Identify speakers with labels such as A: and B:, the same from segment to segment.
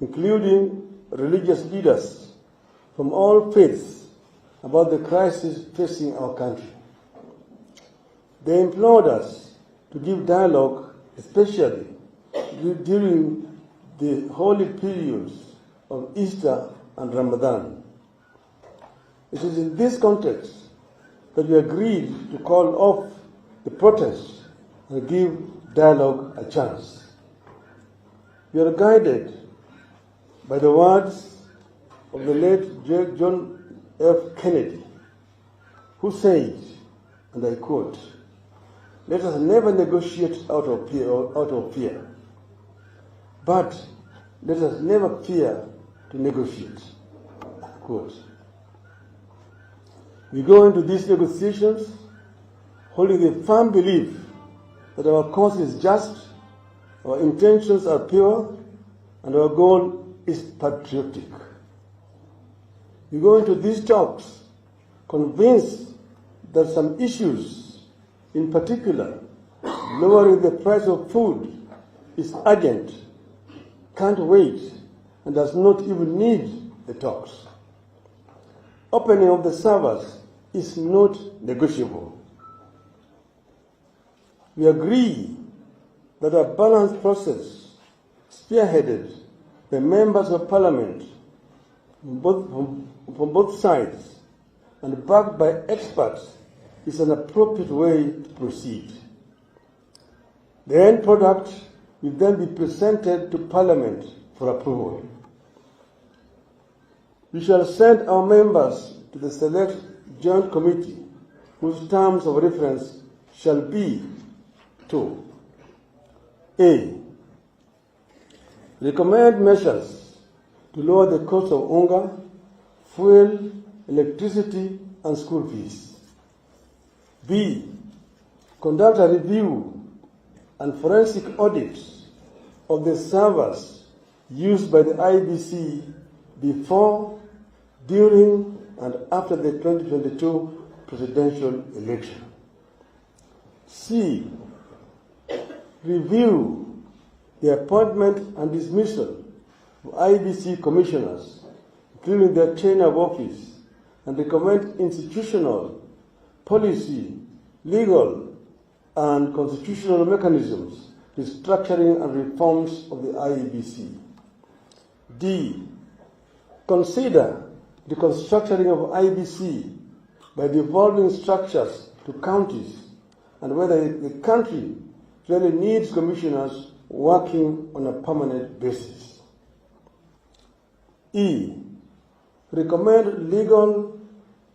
A: including religious leaders from all faiths, about the crisis facing our country. They implored us to give dialogue, especially during the holy periods of Easter and Ramadan. It is in this context that we agreed to call off the protests and give dialogue a chance. We are guided by the words of the late John F. Kennedy, who said, and I quote, "Let us never negotiate out of fear, but let us never fear to negotiate." Quote. We go into these negotiations holding a firm belief that our cause is just, our intentions are pure, and our goal is patriotic. We go into these talks convinced that some issues, in particular lowering the price of food, is urgent, can't wait, and does not even need the talks. Opening of the servers is not negotiable. We agree that a balanced process, spearheaded by members of parliament from both sides and backed by experts, is an appropriate way to proceed. The end product will then be presented to Parliament for approval. We shall send our members to the Select Joint Committee, whose terms of reference shall be to A. Recommend measures to lower the cost of unga, fuel, electricity, and school fees. B. Conduct a review and forensic audit of the servers used by the IEBC before, during, and after the 2022 presidential election. C. Review the appointment and dismissal of IEBC commissioners, including their tenure of office, and recommend institutional, policy, legal, and constitutional mechanisms, restructuring and reforms of the IEBC. D. Consider the reconstructing of IEBC by devolving structures to counties, and whether the country really needs commissioners working on a permanent basis. E. Recommend legal,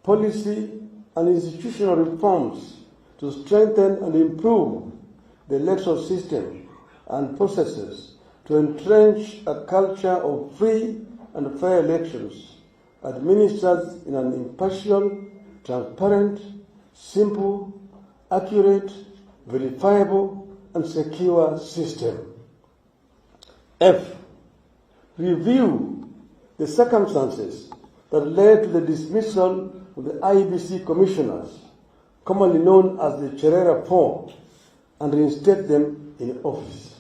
A: policy, and institutional reforms to strengthen and improve the electoral system and processes to entrench a culture of free and fair elections administered in an impartial, transparent, simple, accurate, verifiable, and secure system. F. Review the circumstances that led to the dismissal of the IEBC commissioners, commonly known as the Cherera Four, and reinstate them in office.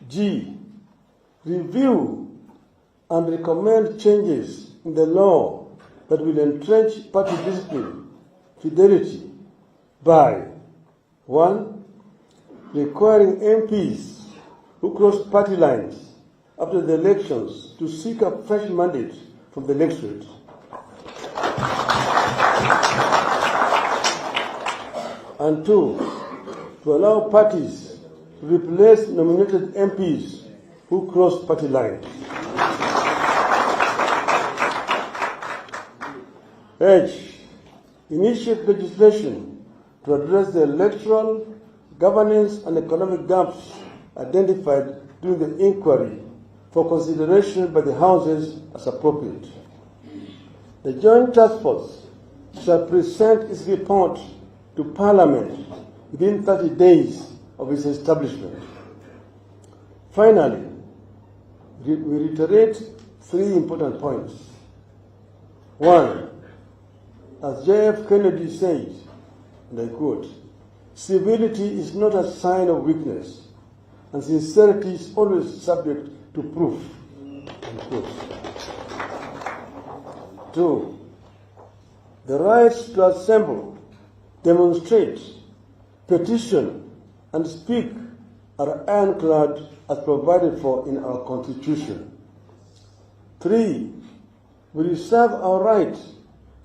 A: G. Review and recommend changes in the law that will entrench party discipline, fidelity, by 1. Requiring MPs who cross party lines after the elections to seek a fresh mandate from the electorate. And 2. To allow parties to replace nominated MPs who cross party lines. H. Initiate legislation to address the electoral, governance, and economic gaps identified during the inquiry for consideration by the Houses as appropriate. The Joint Task Force shall present its report to Parliament within 30 days of its establishment. Finally, we reiterate 3 important points. 1. As J.F. Kennedy said, and I quote, "Civility is not a sign of weakness, and sincerity is always subject to to proof. Unquote. 2. The rights to assemble, demonstrate, petition, and speak are ironclad as provided for in our Constitution. 3. We reserve our right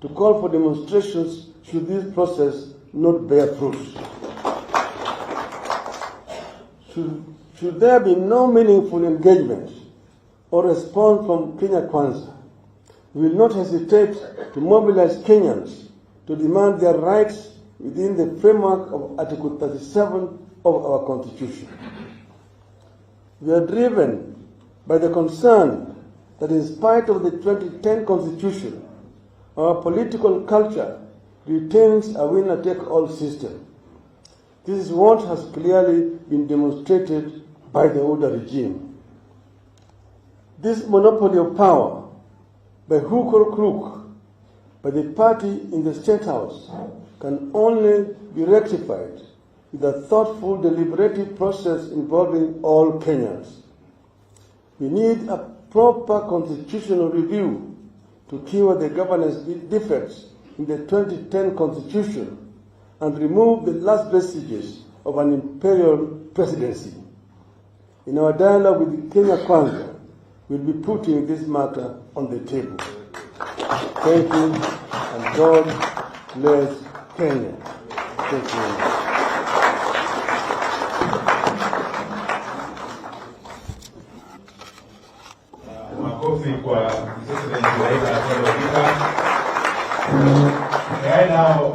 A: to call for demonstrations should this process not bear fruit. Should there be no meaningful engagement or response from Kenya Kwanza, we will not hesitate to mobilize Kenyans to demand their rights within the framework of Article 37 of our Constitution. We are driven by the concern that in spite of the 2010 Constitution, our political culture retains a winner-take-all system. This is what has clearly been demonstrated by the older regime. This monopoly of power, by hook or crook, by the party in the State House, can only be rectified with a thoughtful, deliberative process involving all Kenyans. We need a proper constitutional review to cure the governance defects in the 2010 Constitution and remove the last vestiges of an imperial presidency. In our dialogue with Kenya Kwanza, we'll be putting this matter on the table. Thank you, and God bless Kenya. Thank you very much.
B: Makofi kwa President Raila Odinga. Right now